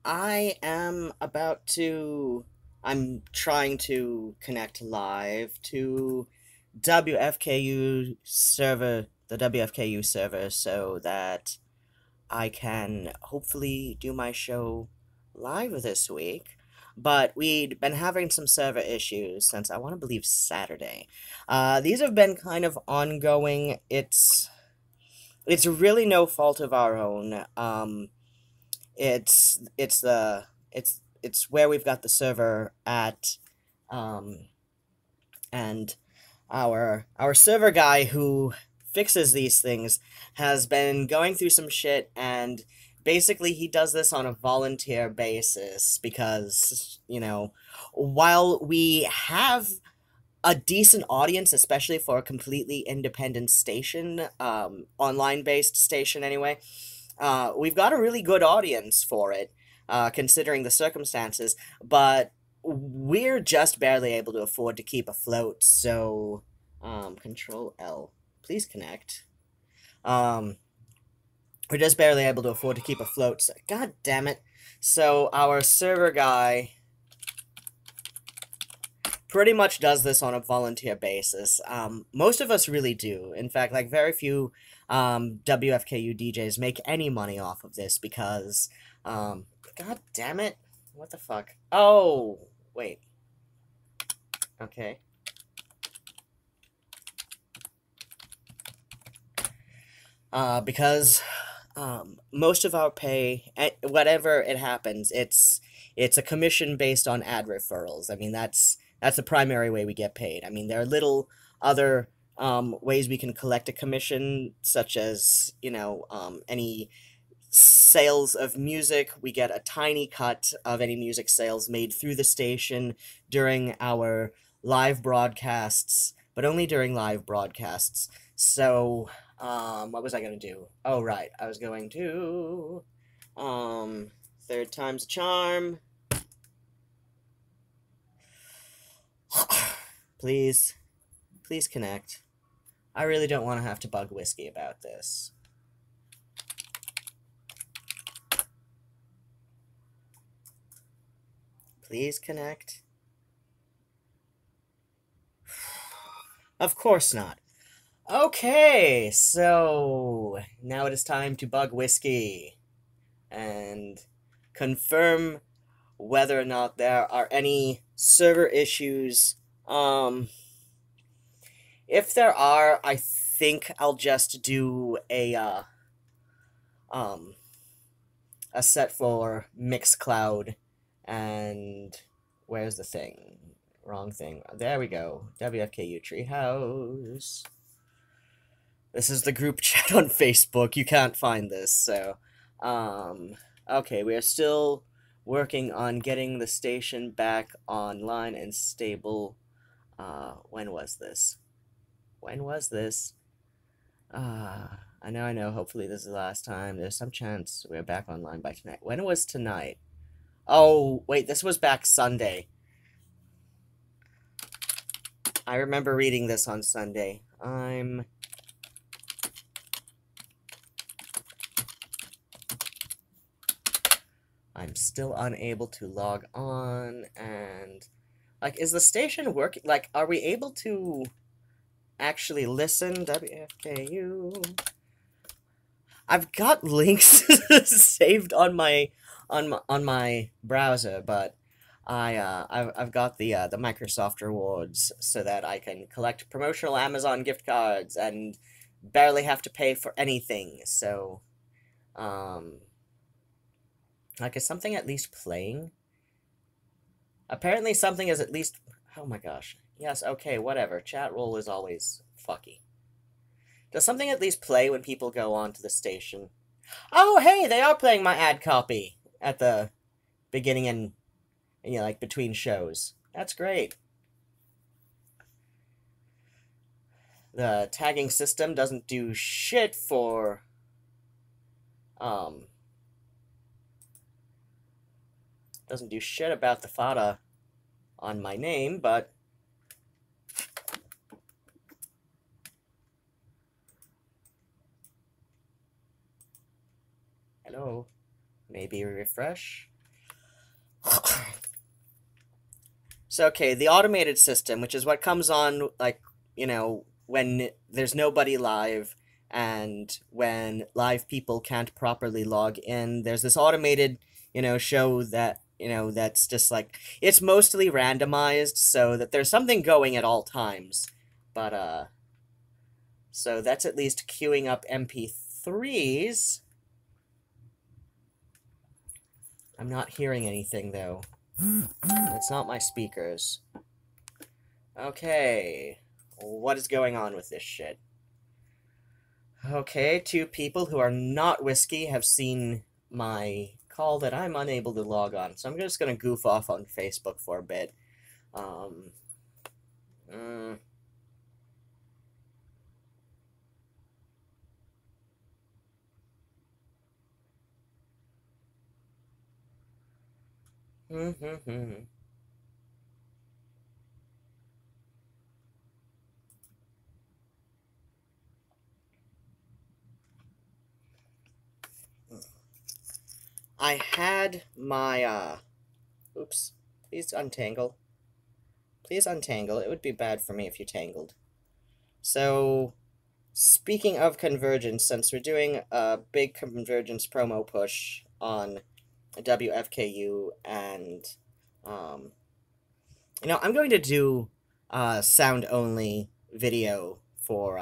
I am about to. I'm trying to connect live to WFKU server, the WFKU server, so that I can hopefully do my show live this week. But we'd been having some server issues since I want to believe Saturday. These have been kind of ongoing. It's really no fault of our own. It's the it's where we've got the server at, um, and our server guy who fixes these things has been going through some shit, and basically he does this on a volunteer basis because, while we have a decent audience, especially for a completely independent station, online based station anyway. We've got a really good audience for it, considering the circumstances, but we're just barely able to afford to keep afloat, so, Control L. Please connect. Um, we're just barely able to afford to keep afloat, so, god damn it. So, our server guy pretty much does this on a volunteer basis. Most of us really do. In fact, like, very few WFKU DJs make any money off of this because, god damn it. What the fuck? Oh, wait. Okay. Because, most of our pay, whatever it happens, it's a commission based on ad referrals. I mean, that's the primary way we get paid. I mean, there are little other ways we can collect a commission, such as, any sales of music. We get a tiny cut of any music sales made through the station during our live broadcasts, but only during live broadcasts. So, what was I going to do? Oh, right. I was going to, third time's a charm. Please, please connect. I really don't want to have to bug Whiskey about this. Please connect. Of course not. Okay, so now it is time to bug Whiskey and confirm whether or not there are any server issues. If there are, I think I'll just do um, a set for Mixcloud, and where's the thing? Wrong thing. There we go. WFKU Treehouse. This is the group chat on Facebook. You can't find this, so, okay, we are still working on getting the station back online and stable. When was this? When was this? I know, hopefully this is the last time. There's some chance we're back online by tonight. When was tonight? Oh, wait, this was back Sunday. I remember reading this on Sunday. I'm still unable to log on, and, like, is the station working? Like, are we able to actually listen? WFKU. I've got links saved on my browser, but I've got the Microsoft rewards so that I can collect promotional Amazon gift cards and barely have to pay for anything. So, like, is something at least playing? Apparently something is at least... Oh my gosh. Yes, okay, whatever. Chat roll is always fucky. Does something at least play when people go on to the station? Oh, hey, they are playing my ad copy at the beginning and like, between shows. That's great. The tagging system doesn't do shit for, doesn't do shit about the fada on my name, but hello. Maybe refresh. So, okay, the automated system, which is what comes on, like, when there's nobody live and when live people can't properly log in, there's this automated, show that, that's just like, it's mostly randomized so that there's something going at all times. But, so that's at least queuing up MP3s. I'm not hearing anything, though. It's not my speakers. Okay. What is going on with this shit? Okay, 2 people who are not Whiskey have seen my call that I'm unable to log on, so I'm just gonna goof off on Facebook for a bit. Mm. I had my, oops, please untangle. Please untangle, it would be bad for me if you tangled. So, speaking of convergence, since we're doing a big convergence promo push on WFKU and, I'm going to do sound-only video for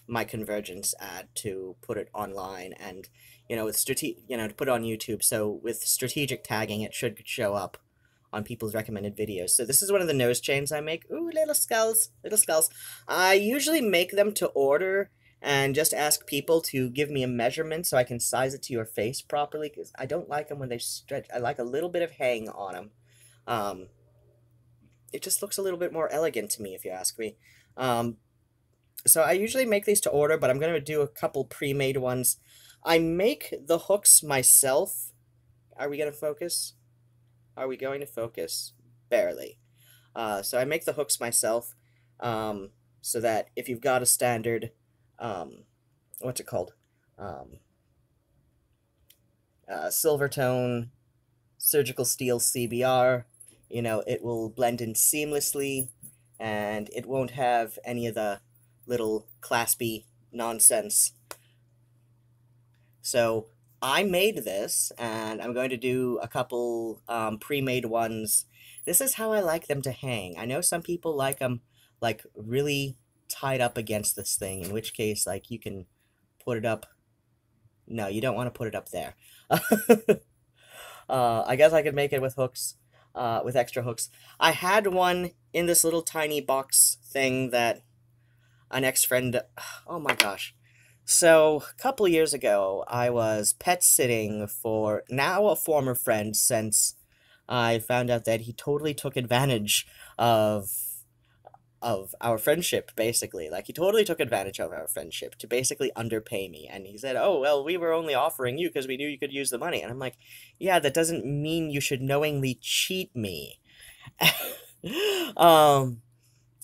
my convergence ad to put it online and, with to put it on YouTube. So with strategic tagging, it should show up on people's recommended videos. So this is one of the nose chains I make. Ooh, little skulls, little skulls. I usually make them to order and just ask people to give me a measurement so I can size it to your face properly, because I don't like them when they stretch. I like a little bit of hang on them. It just looks a little bit more elegant to me, if you ask me. So I usually make these to order, but I'm going to do a couple pre-made ones. I make the hooks myself. Are we going to focus? Are we going to focus? Barely. So I make the hooks myself, so that if you've got a standard, what's it called? Silvertone surgical steel CBR, it will blend in seamlessly, and it won't have any of the little claspy nonsense. So I made this, and I'm going to do a couple pre-made ones. This is how I like them to hang. I know some people like them like really tied up against this thing, in which case, like, you can put it up. No, you don't want to put it up there. I guess I could make it with hooks, with extra hooks. I had one in this little tiny box thing that an ex-friend... Oh my gosh. So, a couple years ago, I was pet sitting for now a former friend, since I found out that he totally took advantage of our friendship, basically. Like, he totally took advantage of our friendship to basically underpay me. And he said, oh, well, we were only offering you because we knew you could use the money. And I'm like, yeah, that doesn't mean you should knowingly cheat me.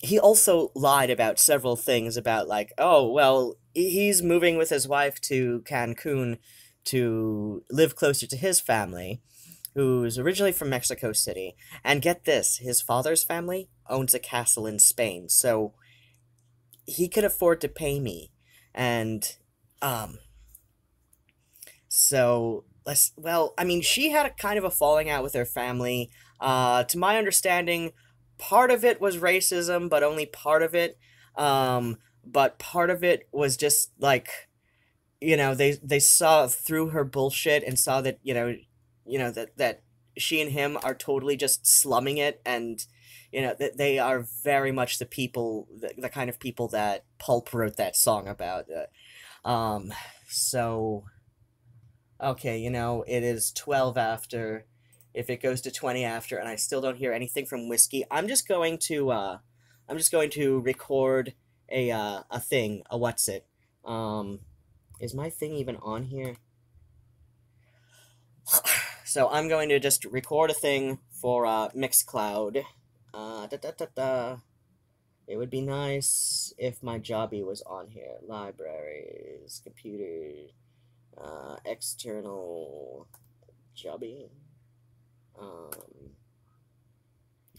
He also lied about several things about, like, oh, well, he's moving with his wife to Cancun to live closer to his family, who's originally from Mexico City. And get this, his father's family owns a castle in Spain, so he could afford to pay me. And, so, well, I mean, she had a kind of a falling out with her family. To my understanding, part of it was racism, but only part of it. But part of it was just, like, they saw through her bullshit and saw that, that she and him are totally just slumming it, and, that they are very much the people, the kind of people that Pulp wrote that song about. So, okay, it is 12 after. If it goes to 20 after and I still don't hear anything from Whiskey, I'm just going to record a thing, a what's it. Is my thing even on here? So I'm going to just record a thing for Mixcloud. It would be nice if my jobby was on here. Libraries, computers, external jobby.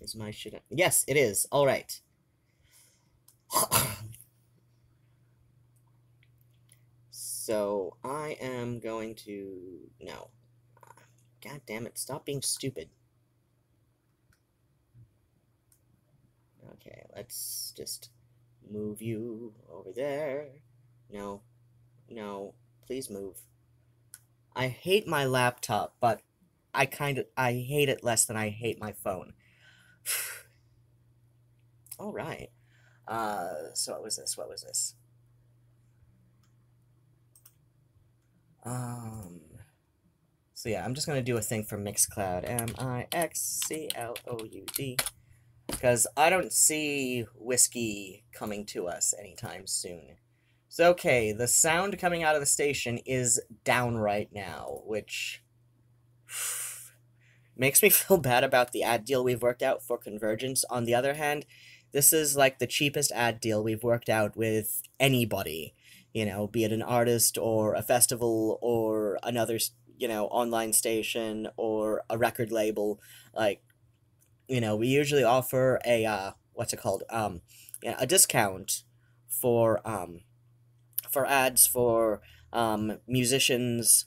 Is my shit... Yes, it is. All right. So, I am going to... No. God damn it, stop being stupid. Okay, let's just move you over there. No. No. Please move. I hate my laptop, but I hate it less than I hate my phone. Alright. So what was this? What was this? So yeah, I'm just gonna do a thing for Mixcloud. Mixcloud. Because I don't see whiskey coming to us anytime soon. So okay, the sound coming out of the station is down right now, which makes me feel bad about the ad deal we've worked out for Convergence. On the other hand, this is like the cheapest ad deal we've worked out with anybody. You know, be it an artist or a festival or another, you know, online station or a record label. Like, you know, we usually offer a, what's it called? Yeah, a discount for ads for, musicians,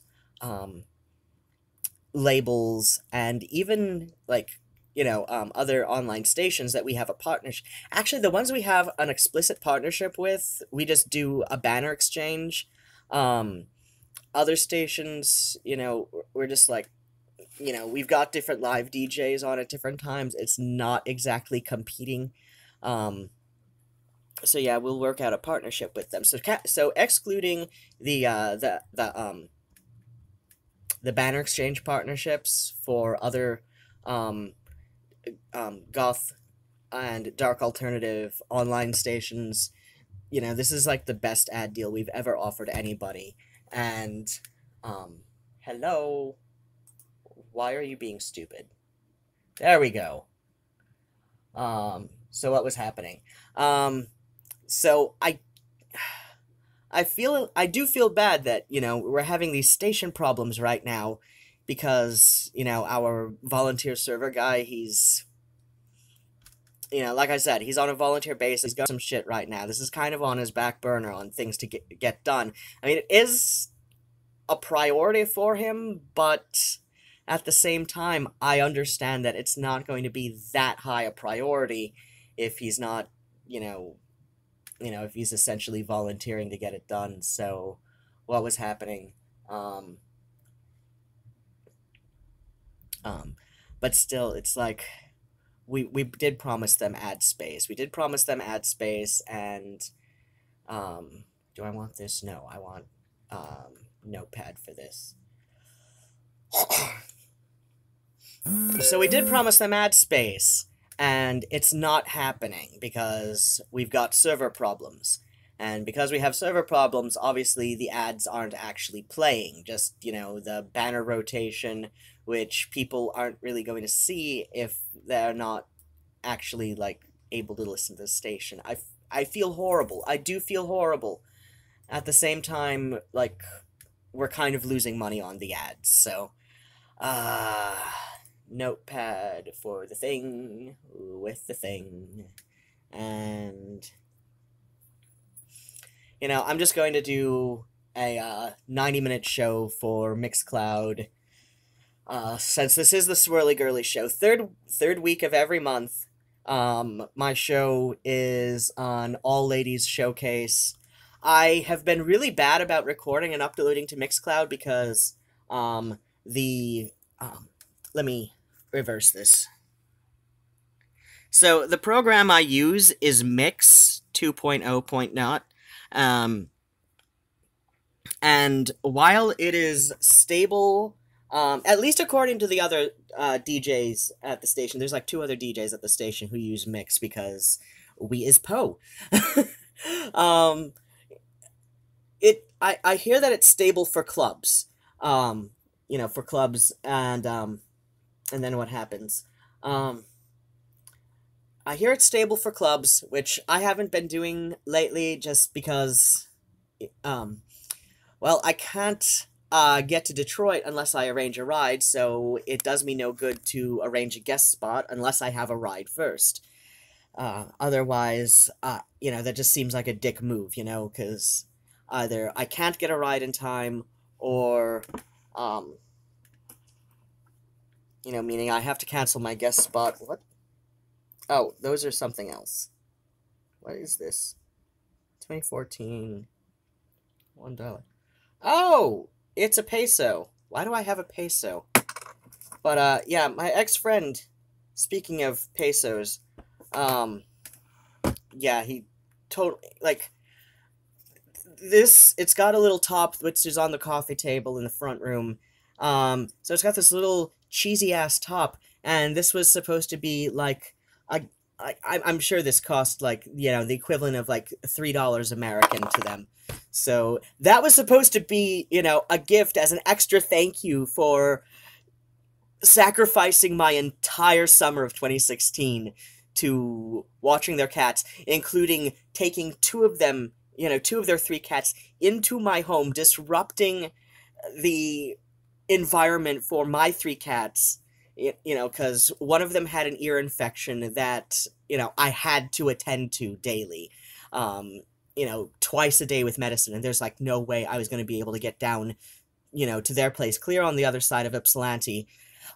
labels, and even, like, you know, other online stations that we have a partnership. Actually, the ones we have an explicit partnership with, we just do a banner exchange. Other stations, you know, we're just like, you know, we've got different live DJs on at different times. It's not exactly competing. So yeah, we'll work out a partnership with them. So excluding the banner exchange partnerships for other goth and dark alternative online stations, you know, this is like the best ad deal we've ever offered anybody. And hello, why are you being stupid? There we go. So what was happening? So I do feel bad that, you know, we're having these station problems right now because, you know, our volunteer server guy, he's, you know, like I said, he's on a volunteer basis. He's got some shit right now. This is kind of on his back burner on things to get done. I mean, it is a priority for him, but at the same time, I understand that it's not going to be that high a priority if he's not, you know, if he's essentially volunteering to get it done. So, what was happening? But still, it's like, we did promise them ad space. We did promise them ad space, and, do I want this? No, I want, Notepad for this. So we did promise them ad space, and it's not happening because we've got server problems. And because we have server problems, obviously the ads aren't actually playing, just, you know, the banner rotation, which people aren't really going to see if they're not actually, like, able to listen to the station. I feel horrible. I do feel horrible. At the same time, like, we're kind of losing money on the ads, so, Notepad for the thing, with the thing, and, you know, I'm just going to do a 90-minute show for Mixcloud, since this is the Swirly Girly show. Third week of every month, my show is on All Ladies Showcase. I have been really bad about recording and uploading to Mixcloud because, let me reverse this. So, the program I use is Mix 2.0.0. And while it is stable, at least according to the other DJs at the station, there's like 2 other DJs at the station who use Mix because we is Po. I hear that it's stable for clubs. You know, for clubs, and then what happens? I hear it's stable for clubs, which I haven't been doing lately just because, well, I can't get to Detroit unless I arrange a ride, so it does me no good to arrange a guest spot unless I have a ride first. Otherwise, that just seems like a dick move, because either I can't get a ride in time, or, meaning I have to cancel my guest spot. What? Oh, those are something else. What is this? 2014. $1. Oh! It's a peso. Why do I have a peso? But, yeah, my ex-friend, speaking of pesos, yeah, he totally, it's got a little top, which is on the coffee table in the front room, so it's got this little cheesy-ass top, and this was supposed to be, I'm sure this cost, the equivalent of, $3 American to them. So, that was supposed to be, a gift as an extra thank you for sacrificing my entire summer of 2016 to watching their cats, including taking two of their 3 cats into my home, disrupting the environment for my 3 cats, because one of them had an ear infection that, I had to attend to daily, twice a day with medicine, and there's, no way I was going to be able to get down, to their place, clear on the other side of Ypsilanti.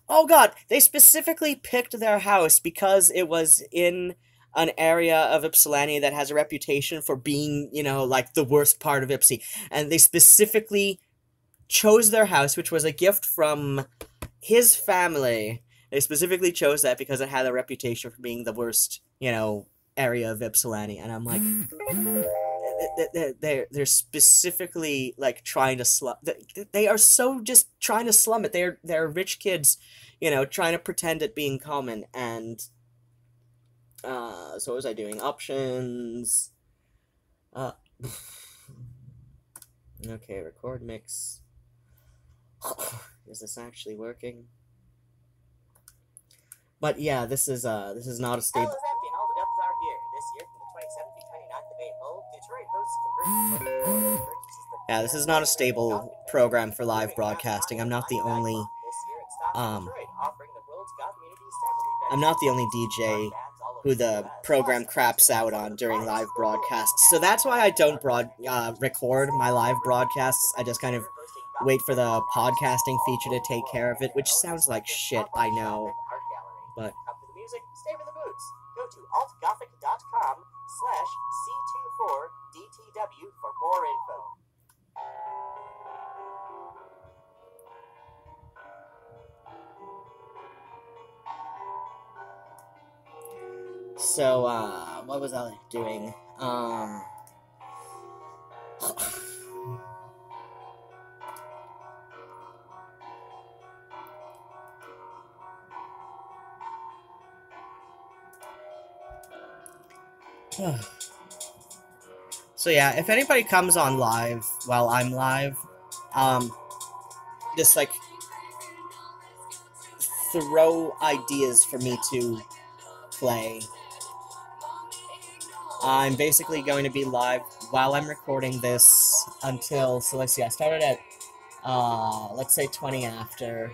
Oh god, they specifically picked their house because it was in an area of Ypsilanti that has a reputation for being, the worst part of Ypsi. And they specifically chose their house, which was a gift from his family. They specifically chose that because it had a reputation for being the worst, area of Ypsilanti. And I'm like, they're specifically trying to slum. They are so just trying to slum it. They're rich kids, trying to pretend it being common. And so what was I doing? Options. Okay, record mix. Is this actually working? But yeah, this is not a stable. Yeah, this is not a stable program for live broadcasting. I'm not the only DJ who the program craps out on during live broadcasts. So that's why I don't record my live broadcasts. I just kind of wait for the podcasting feature to take care of it, which sounds like shit, I know. But stay with the boots. Go to alt.gothic.com/C24DTW for more info. So, what was I doing? So yeah, if anybody comes on live while I'm live, just throw ideas for me to play. I'm basically going to be live while I'm recording this until, so let's see, I started at, let's say 20 after.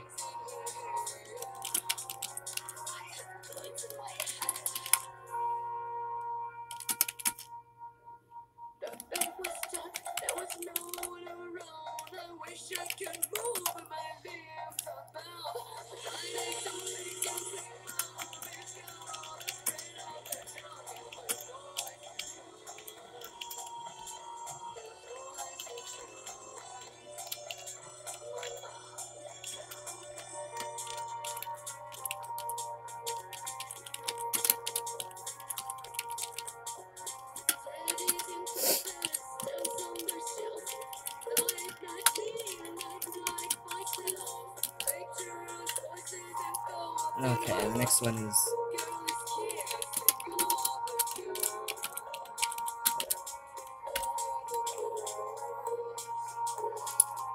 Okay, the next one is...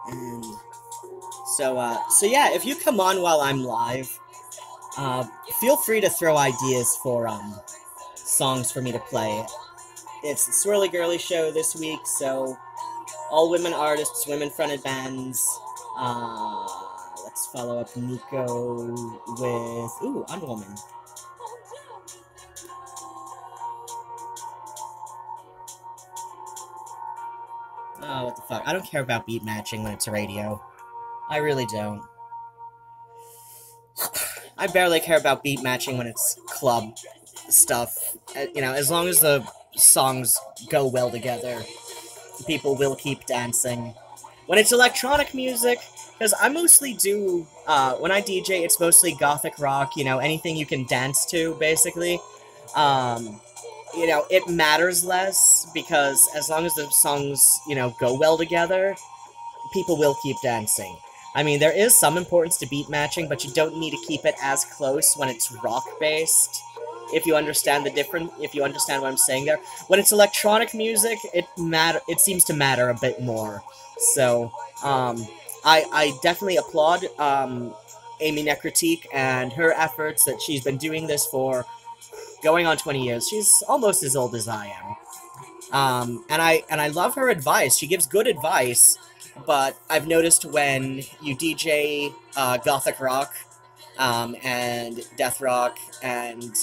And so yeah, if you come on while I'm live, feel free to throw ideas for songs for me to play. It's the Swirly Girly show this week, so all women artists, women fronted bands, Let's follow up Nico with... Ooh, Underwoman. Oh, what the fuck. I don't care about beat matching when it's radio. I really don't. I barely care about beat matching when it's club stuff. You know, as long as the songs go well together, people will keep dancing. When it's electronic music, because I mostly do, when I DJ, it's mostly gothic rock, you know, anything you can dance to, basically. You know, it matters less, because as long as the songs, you know, go well together, people will keep dancing. I mean, there is some importance to beat matching, but you don't need to keep it as close when it's rock-based. If you understand if you understand what I'm saying there. When it's electronic music, it seems to matter a bit more. So, I definitely applaud, Amy Necritique and her efforts that she's been doing this for going on 20 years. She's almost as old as I am. And I love her advice. She gives good advice. But I've noticed when you DJ gothic rock, and death rock, and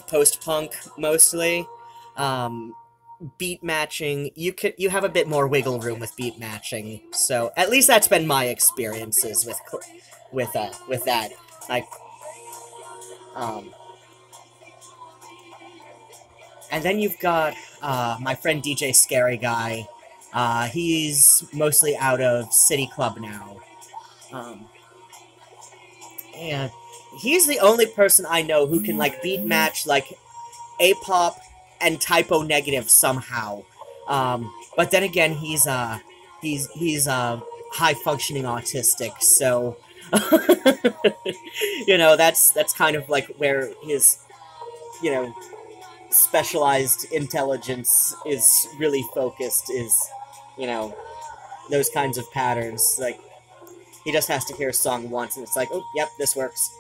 post-punk mostly, beat matching, you have a bit more wiggle room with beat matching. So at least that's been my experiences with that. Like, and then you've got my friend DJ Scary Guy. He's mostly out of City Club now. And he's the only person I know who can, like, beat match, like, A-pop and typo negative somehow. But then again, he's high-functioning autistic, so... you know, that's kind of, like, where his, you know, specialized intelligence is really focused, is, you know, those kinds of patterns. Like, he just has to hear a song once, and it's like, oh, yep, this works.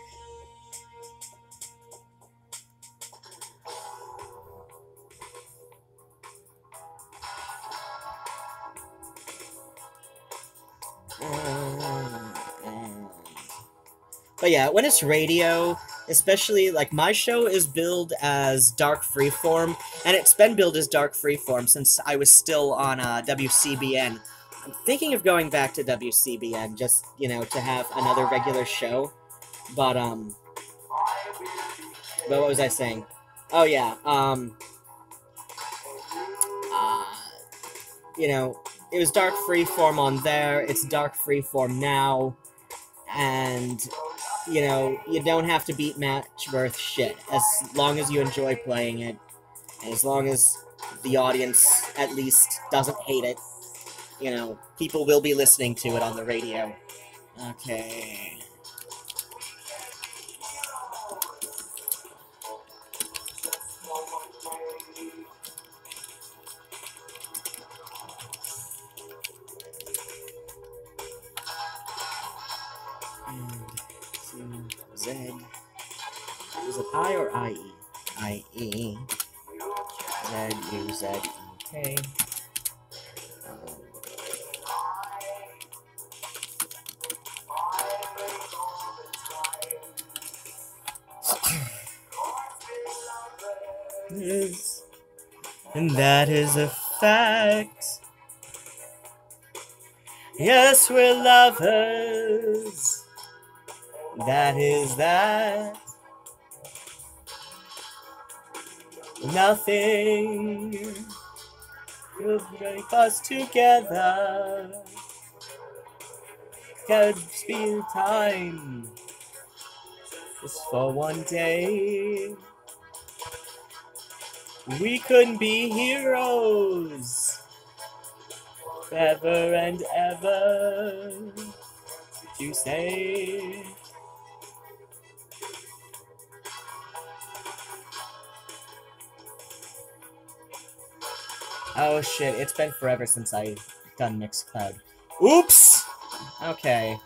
But yeah, when it's radio, especially, like, my show is billed as dark freeform, and it's been billed as dark freeform since I was still on WCBN. I'm thinking of going back to WCBN, just, you know, to have another regular show. But what was I saying? Oh, yeah, you know, it was dark freeform on there, it's dark freeform now, and, you know, you don't have to beat match worth shit, as long as you enjoy playing it, and as long as the audience, at least, doesn't hate it. You know, people will be listening to it on the radio. Okay. And Z. Is it I or IE? IE. Z-U-Z-E-K. Yes. And that is a fact. Yes, we're lovers. That is that. Nothing could break us together. Could be time just for one day. We couldn't be heroes forever and ever. Did you say? Oh shit, it's been forever since I've done Mixcloud. Oops! Okay.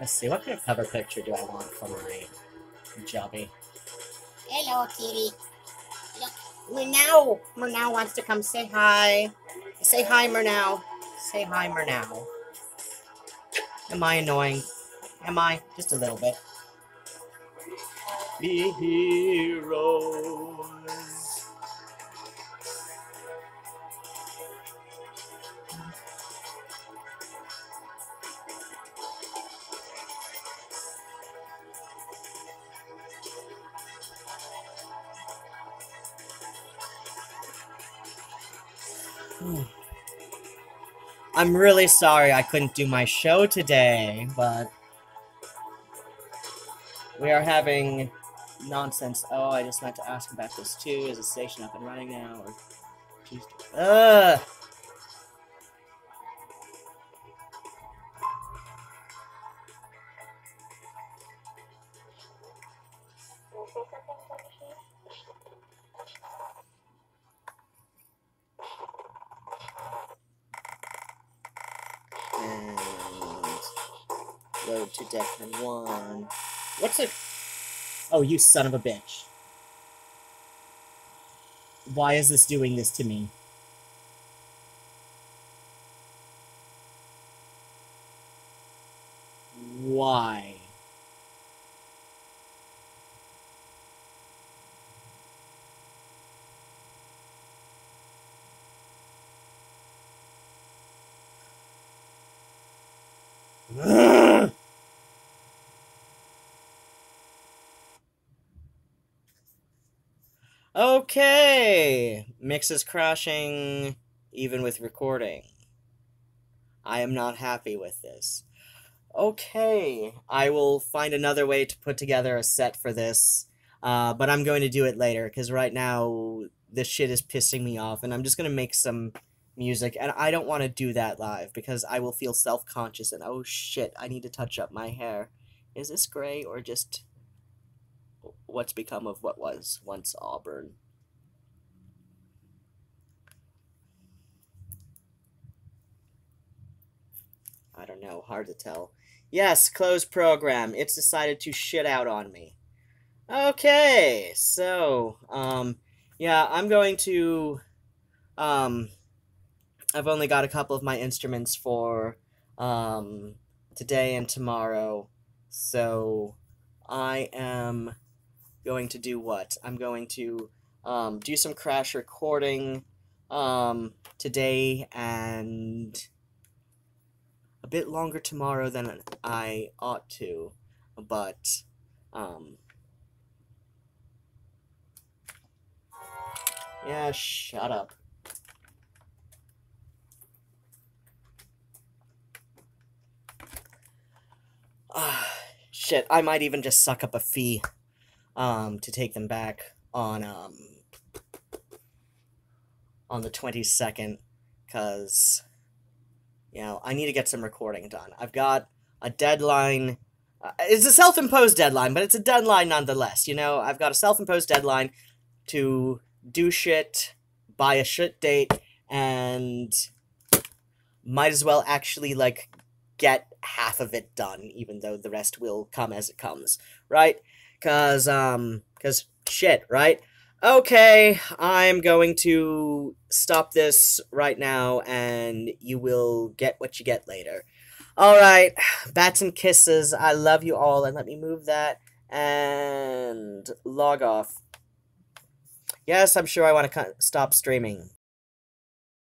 Let's see, what kind of cover picture do I want for my jobby? Hello, kitty. Look, Murnau. Murnau wants to come say hi. Say hi, Murnau. Say hi, Murnau. Am I annoying? Am I? Just a little bit. Be heroes. I'm really sorry I couldn't do my show today, but we are having nonsense. Oh, I just meant to ask about this too. Is the station up and running now? Or Ugh! And load to deck 1. What's it? Oh, you son of a bitch. Why is this doing this to me? Why? Ugh! Okay, mix is crashing even with recording. I am not happy with this. Okay, I will find another way to put together a set for this, but I'm going to do it later, because right now this shit is pissing me off, and I'm just going to make some music, and I don't want to do that live, because I will feel self-conscious, and oh shit, I need to touch up my hair. Is this gray, or just what's become of what was once auburn? I don't know, hard to tell. Yes, close program. It's decided to shit out on me. Okay, so, yeah, I'm going to, I've only got a couple of my instruments for, today and tomorrow, so I am going to do what? I'm going to, do some crash recording, today, and a bit longer tomorrow than I ought to, but, yeah, shut up. Shit, I might even just suck up a fee, to take them back on the 22nd, because, you know, I need to get some recording done. I've got a deadline. It's a self-imposed deadline, but it's a deadline nonetheless, you know? I've got a self-imposed deadline to do shit by a shit date, and might as well actually, like, get half of it done, even though the rest will come as it comes, right? Cause shit, right? Okay, I'm going to stop this right now, and you will get what you get later. Alright, bats and kisses, I love you all, and let me move that, and log off. Yes, I'm sure I want to stop streaming.